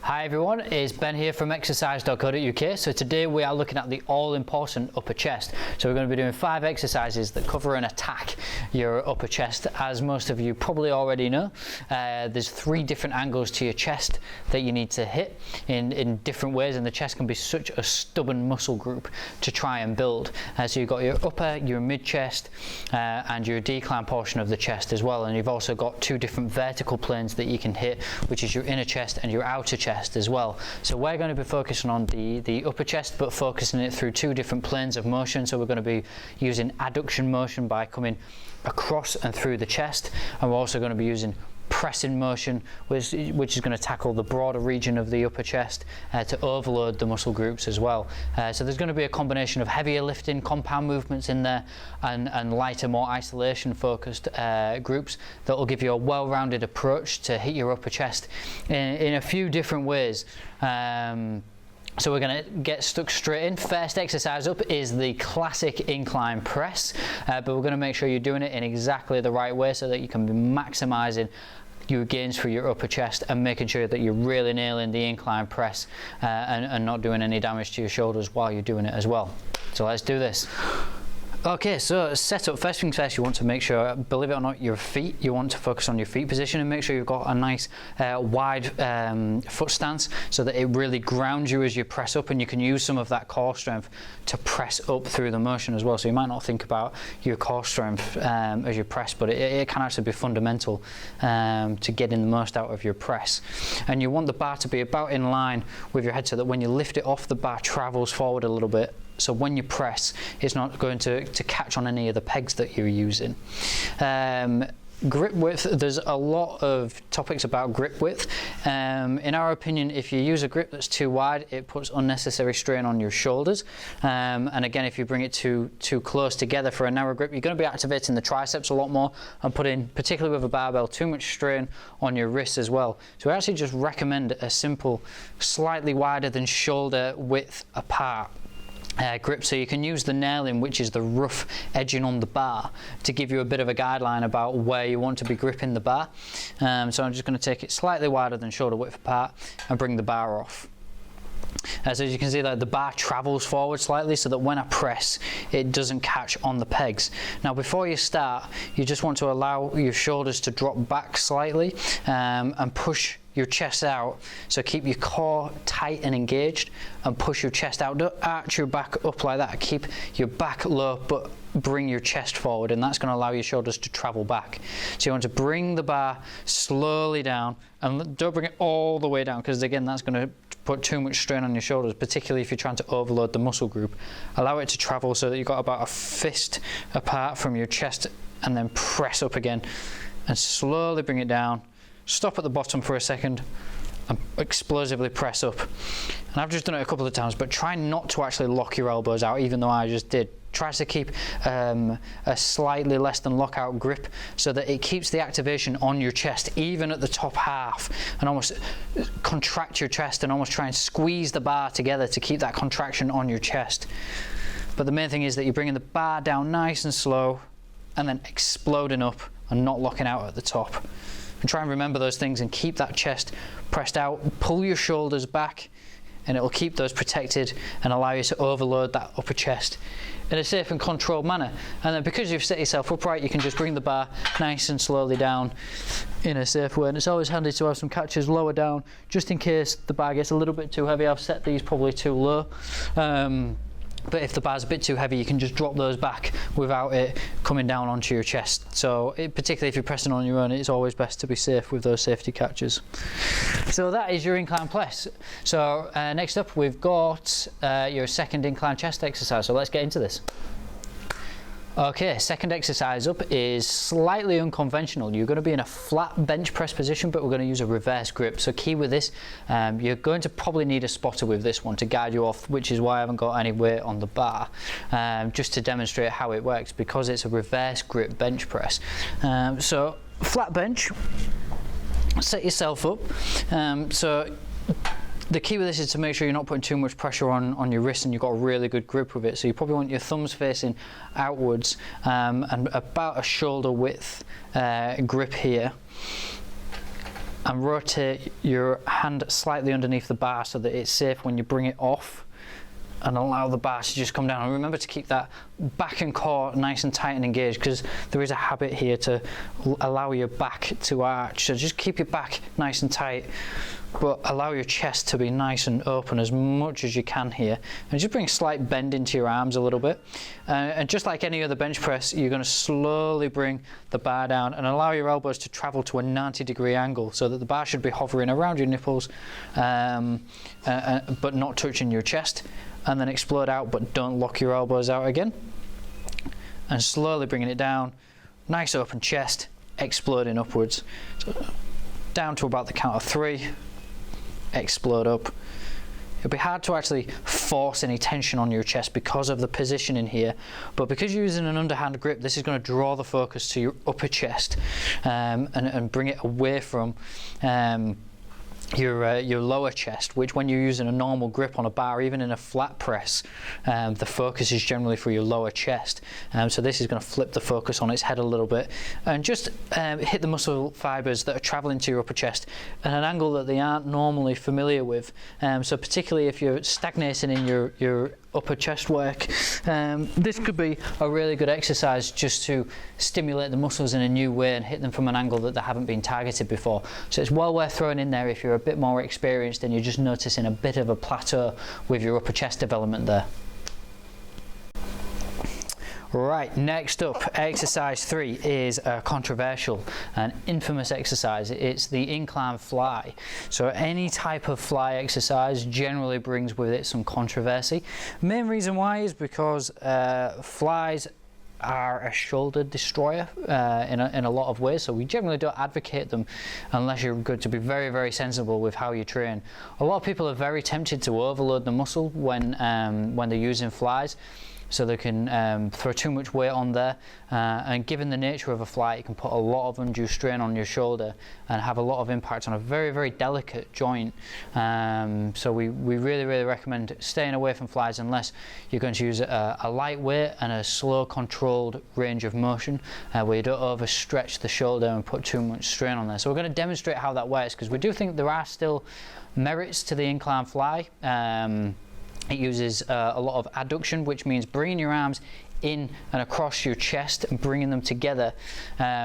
Hi everyone, it's Ben here from exercise.co.uk. So today we are looking at the all-important upper chest. So we're going to be doing 5 exercises that cover and attack your upper chest. As most of you probably already know, there's 3 different angles to your chest that you need to hit in different ways, and the chest can be such a stubborn muscle group to try and build. So you've got your upper, your mid-chest, and your decline portion of the chest as well, and you've also got 2 different vertical planes that you can hit, which is your inner chest and your outer chest as well. So we're going to be focusing on the upper chest, but focusing it through 2 different planes of motion. So we're going to be using adduction motion by coming across and through the chest, and we're also going to be using pressing motion, which is going to tackle the broader region of the upper chest to overload the muscle groups as well. So there's going to be a combination of heavier lifting, compound movements in there, and lighter, more isolation focused groups that will give you a well-rounded approach to hit your upper chest in a few different ways. So we're going to get stuck straight in. First exercise up is the classic incline press, but we're going to make sure you're doing it in exactly the right way so that you can be maximising your gains for your upper chest and making sure that you're really nailing the incline press and not doing any damage to your shoulders while you're doing it as well. So let's do this. Okay, so set up. First things first, you want to make sure, believe it or not, your feet, you want to focus on your feet position and make sure you've got a nice wide foot stance so that it really grounds you as you press up, and you can use some of that core strength to press up through the motion as well. So you might not think about your core strength as you press, but it can actually be fundamental to getting the most out of your press. And you want the bar to be about in line with your head so that when you lift it off, the bar travels forward a little bit. So when you press, it's not going to catch on any of the pegs that you're using. Grip width, there's a lot of topics about grip width. In our opinion, if you use a grip that's too wide, it puts unnecessary strain on your shoulders. And again, if you bring it too close together for a narrow grip, you're going to be activating the triceps a lot more and putting, particularly with a barbell, too much strain on your wrists as well. So we actually just recommend a simple, slightly wider than shoulder width apart grip, so you can use the nailing, which is the rough edging on the bar, to give you a bit of a guideline about where you want to be gripping the bar. So I'm just going to take it slightly wider than shoulder width apart and bring the bar off. So as you can see, that the bar travels forward slightly so that when I press, it doesn't catch on the pegs. Now before you start, you just want to allow your shoulders to drop back slightly and push your chest out. So keep your core tight and engaged and push your chest out. Don't arch your back up like that. Keep your back low, but bring your chest forward, and that's going to allow your shoulders to travel back. So you want to bring the bar slowly down, and don't bring it all the way down, because again, that's going to put too much strain on your shoulders, particularly if you're trying to overload the muscle group. Allow it to travel so that you've got about a fist apart from your chest, and then press up again and slowly bring it down. Stop at the bottom for a second and explosively press up. And I've just done it a couple of times, but try not to actually lock your elbows out, even though I just did. Try to keep a slightly less than lockout grip so that it keeps the activation on your chest, even at the top half, and almost contract your chest and almost try and squeeze the bar together to keep that contraction on your chest. But the main thing is that you're bringing the bar down nice and slow and then exploding up and not locking out at the top. And try and remember those things and keep that chest pressed out. Pull your shoulders back, and it will keep those protected and allow you to overload that upper chest in a safe and controlled manner. And then because you've set yourself upright, you can just bring the bar nice and slowly down in a safe way. And it's always handy to have some catches lower down, just in case the bar gets a little bit too heavy. I've set these probably too low. But if the bar's a bit too heavy, you can just drop those back without it coming down onto your chest. So particularly if you're pressing on your own, it's always best to be safe with those safety catches. So that is your incline press. So next up, we've got your second incline chest exercise. So let's get into this. Okay, second exercise up is slightly unconventional. You're going to be in a flat bench press position, but we're going to use a reverse grip. So key with this, you're going to probably need a spotter with this one to guide you off, which is why I haven't got any weight on the bar, just to demonstrate how it works, because it's a reverse grip bench press. So flat bench, set yourself up. So the key with this is to make sure you're not putting too much pressure on your wrist and you've got a really good grip with it. So you probably want your thumbs facing outwards and about a shoulder width grip here. and rotate your hand slightly underneath the bar so that it's safe when you bring it off, and allow the bar to just come down. And remember to keep that back and core nice and tight and engaged, because there is a habit here to allow your back to arch. So just keep your back nice and tight, but allow your chest to be nice and open as much as you can here. And just bring a slight bend into your arms a little bit. And just like any other bench press, you're going to slowly bring the bar down and allow your elbows to travel to a 90-degree angle, so that the bar should be hovering around your nipples, but not touching your chest. And then explode out, but don't lock your elbows out again. And slowly bringing it down, nice open chest, exploding upwards. So down to about the count of 3, explode up. It'll be hard to actually force any tension on your chest because of the position in here, but because you're using an underhand grip, this is going to draw the focus to your upper chest, and bring it away from your lower chest, which when you're using a normal grip on a bar, even in a flat press, the focus is generally for your lower chest. So this is going to flip the focus on its head a little bit and just hit the muscle fibers that are traveling to your upper chest at an angle that they aren't normally familiar with. So particularly if you're stagnating in your upper chest work, this could be a really good exercise just to stimulate the muscles in a new way and hit them from an angle that they haven't been targeted before. So it's well worth throwing in there if you're a bit more experienced and you're just noticing a bit of a plateau with your upper chest development there. Right, next up, exercise 3 is a controversial and infamous exercise. It's the incline fly. So any type of fly exercise generally brings with it some controversy. Main reason why is because flies are a shoulder destroyer in a lot of ways, so we generally don't advocate them unless you're going to be very, very sensible with how you train. A lot of people are very tempted to overload the muscle when they're using flies, so they can throw too much weight on there, and given the nature of a fly, it can put a lot of undue strain on your shoulder and have a lot of impact on a very, very delicate joint. So we really, really recommend staying away from flies unless you're going to use a light weight and a slow controlled range of motion, where you don't overstretch the shoulder and put too much strain on there. So we're going to demonstrate how that works, because we do think there are still merits to the incline fly. It uses a lot of adduction, which means bringing your arms in and across your chest and bringing them together,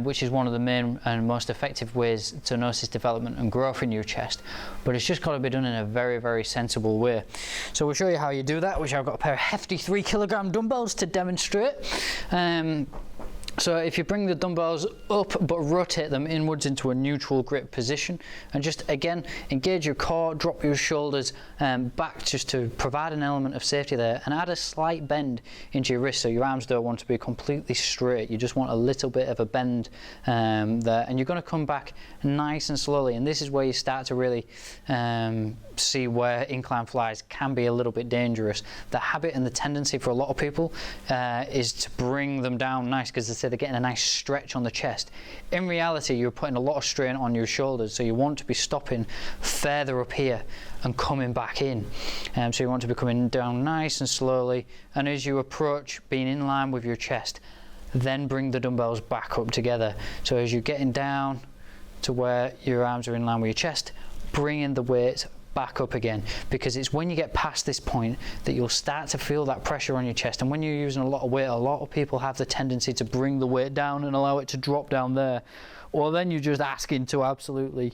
which is one of the main and most effective ways to notice development and growth in your chest. But it's just got to be done in a very, very sensible way. So we'll show you how you do that, which I've got a pair of hefty 3-kilogram dumbbells to demonstrate. So if you bring the dumbbells up but rotate them inwards into a neutral grip position, and just again engage your core, drop your shoulders back just to provide an element of safety there, and add a slight bend into your wrist, so your arms don't want to be completely straight, you just want a little bit of a bend there, and you're going to come back nice and slowly. And this is where you start to really see where incline flies can be a little bit dangerous. The habit and the tendency for a lot of people is to bring them down nice, because they say they're getting a nice stretch on the chest. In reality, you're putting a lot of strain on your shoulders, so you want to be stopping further up here and coming back in. So you want to be coming down nice and slowly, and as you approach being in line with your chest, then bring the dumbbells back up together. So as you're getting down to where your arms are in line with your chest, bringing the weights back up again, because it's when you get past this point that you'll start to feel that pressure on your chest. And when you're using a lot of weight, a lot of people have the tendency to bring the weight down and allow it to drop down there, or then you're just asking to absolutely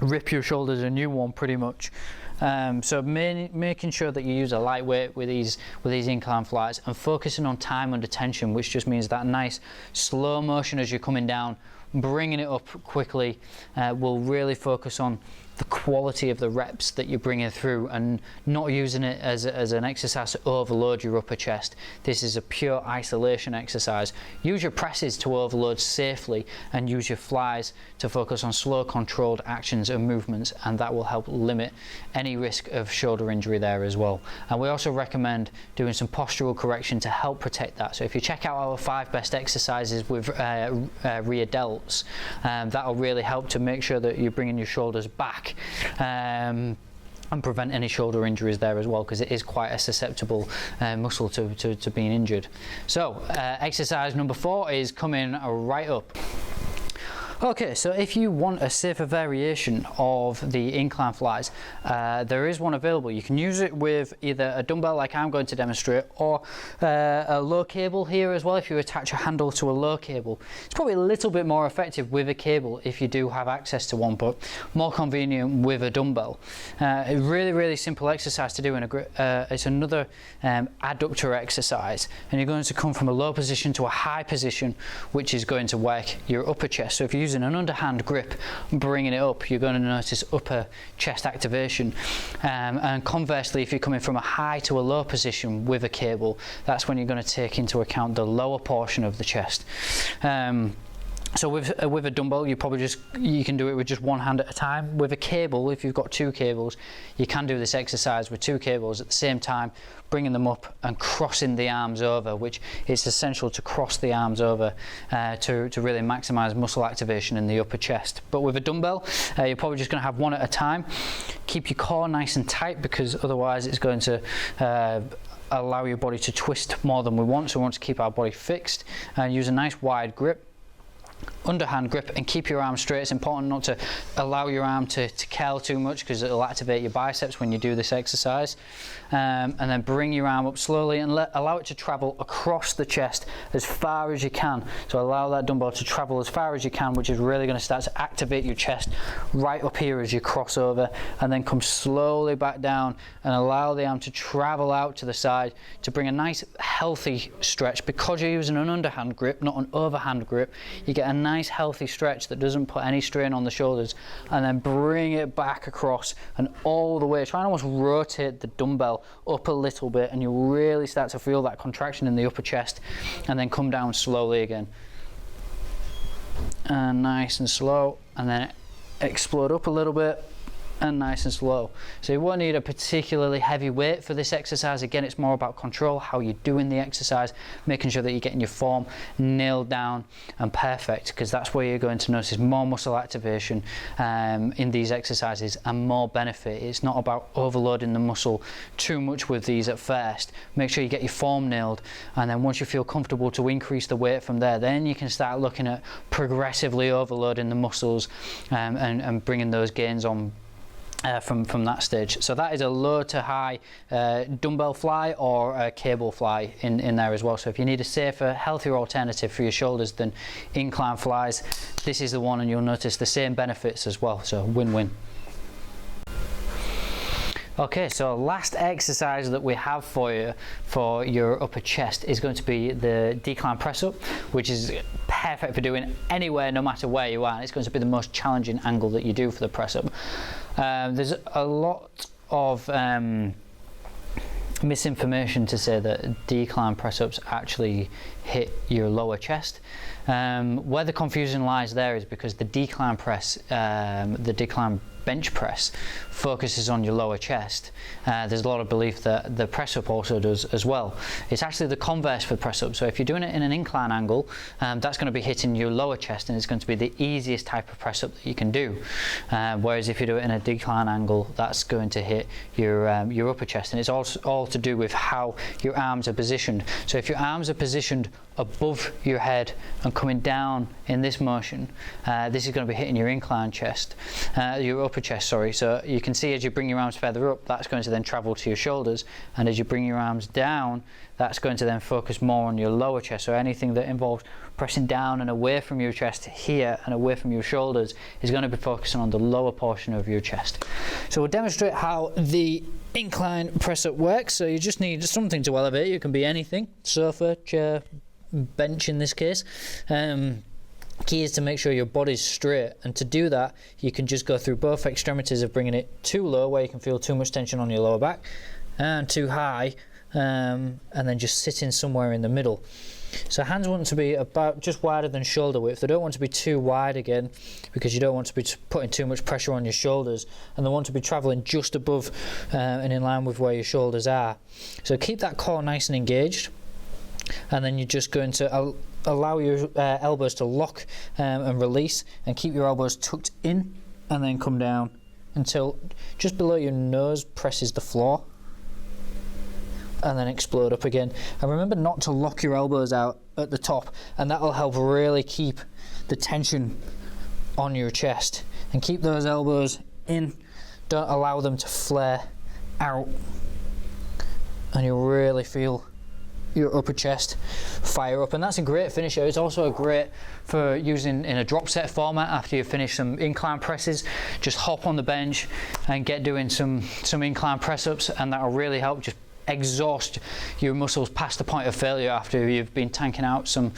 rip your shoulders a new one pretty much. So making sure that you use a light weight with these incline flies, and focusing on time under tension, which just means that nice slow motion as you're coming down, bringing it up quickly, will really focus on the quality of the reps that you're bringing through, and not using it as an exercise to overload your upper chest. This is a pure isolation exercise. Use your presses to overload safely, and use your flies to focus on slow controlled actions and movements, and that will help limit any risk of shoulder injury there as well. And we also recommend doing some postural correction to help protect that. So if you check out our 5 best exercises with rear delts, that'll really help to make sure that you're bringing your shoulders back, and prevent any shoulder injuries there as well, because it is quite a susceptible muscle to being injured. So exercise number 4 is coming right up. Okay, so if you want a safer variation of the incline flies, there is one available. You can use it with either a dumbbell like I'm going to demonstrate, or a low cable here as well. If you attach a handle to a low cable, it's probably a little bit more effective with a cable if you do have access to one, but more convenient with a dumbbell. A really simple exercise to do in it's another adductor exercise, and you're going to come from a low position to a high position, which is going to work your upper chest. So if you're using an underhand grip and bringing it up, you're going to notice upper chest activation, and conversely, if you're coming from a high to a low position with a cable, that's when you're going to take into account the lower portion of the chest. So with a dumbbell, you can do it with just one hand at a time. With a cable, if you've got two cables, you can do this exercise with two cables at the same time, bringing them up and crossing the arms over, which is essential to cross the arms over to really maximize muscle activation in the upper chest. But with a dumbbell, you're probably just going to have one at a time. Keep your core nice and tight, because otherwise it's going to allow your body to twist more than we want. So we want to keep our body fixed and use a nice wide grip, underhand grip, and keep your arm straight. It's important not to allow your arm to curl too much, because it'll activate your biceps when you do this exercise. And then bring your arm up slowly and allow it to travel across the chest as far as you can. So allow that dumbbell to travel as far as you can, which is really going to start to activate your chest right up here as you cross over, and then come slowly back down and allow the arm to travel out to the side to bring a nice healthy stretch. Because you're using an underhand grip, not an overhand grip, you get a nice healthy stretch that doesn't put any strain on the shoulders, and then bring it back across and all the way. Try and almost rotate the dumbbell up a little bit, and you'll really start to feel that contraction in the upper chest, and then come down slowly again, and nice and slow, and then explode up a little bit, and nice and slow. So you won't need a particularly heavy weight for this exercise. Again, it's more about control, how you're doing the exercise, making sure that you're getting your form nailed down and perfect, because that's where you're going to notice more muscle activation in these exercises and more benefit. It's not about overloading the muscle too much with these at first. Make sure you get your form nailed, and then once you feel comfortable to increase the weight from there, then you can start looking at progressively overloading the muscles and bringing those gains on from that stage. So that is a low to high dumbbell fly or a cable fly in there as well. So if you need a safer, healthier alternative for your shoulders than incline flies, this is the one, and you'll notice the same benefits as well. So win-win. Okay, so last exercise that we have for you for your upper chest is going to be the decline press up, which is perfect for doing anywhere, no matter where you are. And it's going to be the most challenging angle that you do for the press up. There's a lot of misinformation to say that decline press ups actually hit your lower chest. Where the confusion lies there is because the decline press, the decline bench press, focuses on your lower chest. There's a lot of belief that the press up also does as well. It's actually the converse for press up. So if you're doing it in an incline angle, that's going to be hitting your lower chest, and it's going to be the easiest type of press up that you can do. Whereas if you do it in a decline angle, that's going to hit your upper chest, and it's all to do with how your arms are positioned. So if your arms are positioned above your head and coming down in this motion, this is going to be hitting your incline chest, your upper chest, sorry. So you can see as you bring your arms further up, that's going to then travel to your shoulders, and as you bring your arms down, that's going to then focus more on your lower chest. So anything that involves pressing down and away from your chest here and away from your shoulders is going to be focusing on the lower portion of your chest. So we'll demonstrate how the incline press up works. So you just need something to elevate. You can be anything: sofa, chair, bench in this case. Key is to make sure your body's straight, and to do that you can just go through both extremities of bringing it too low where you can feel too much tension on your lower back, and too high, and then just sitting somewhere in the middle. So hands want to be about just wider than shoulder width. They don't want to be too wide again, because you don't want to be putting too much pressure on your shoulders, and they want to be travelling just above and in line with where your shoulders are. So keep that core nice and engaged, and then you're just going to allow your elbows to lock and release, and keep your elbows tucked in, and then come down until just below your nose presses the floor, and then explode up again. And remember not to lock your elbows out at the top, and that'll help really keep the tension on your chest, and keep those elbows in. Don't allow them to flare out, and you'll really feel your upper chest fire up. And that's a great finisher. It's also great for using in a drop set format after you finish some incline presses. Just hop on the bench and get doing some incline press ups, and that'll really help just exhaust your muscles past the point of failure after you've been tanking out some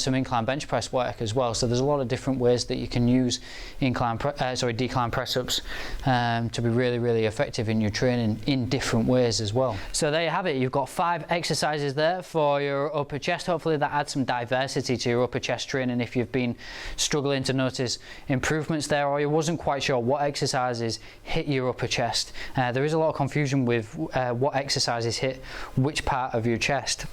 incline bench press work as well. So there's a lot of different ways that you can use decline press ups to be really effective in your training in different ways as well. So there you have it. You've got 5 exercises there for your upper chest. Hopefully that adds some diversity to your upper chest training if you've been struggling to notice improvements there, or you wasn't quite sure what exercises hit your upper chest. There is a lot of confusion with what exercises hit which part of your chest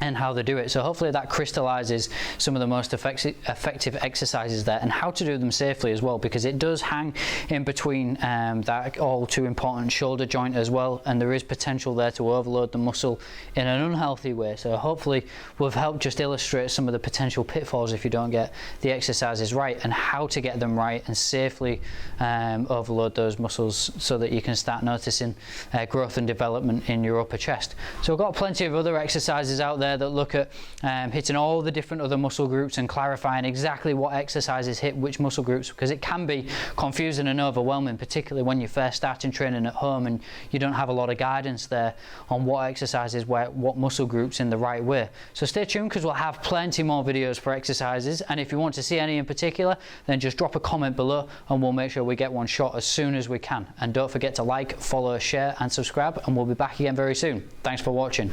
and how they do it. So hopefully that crystallizes some of the most effective exercises there, and how to do them safely as well, because it does hang in between that all too important shoulder joint as well, and there is potential there to overload the muscle in an unhealthy way. So hopefully we've helped just illustrate some of the potential pitfalls if you don't get the exercises right, and how to get them right and safely overload those muscles so that you can start noticing growth and development in your upper chest. So we've got plenty of other exercises out there that look at hitting all the different other muscle groups and clarifying exactly what exercises hit which muscle groups, because it can be confusing and overwhelming, particularly when you're first starting training at home and you don't have a lot of guidance there on what exercises what muscle groups in the right way. So stay tuned, because we'll have plenty more videos for exercises, and if you want to see any in particular, then just drop a comment below and we'll make sure we get one shot as soon as we can. And don't forget to like, follow, share and subscribe, and we'll be back again very soon. Thanks for watching.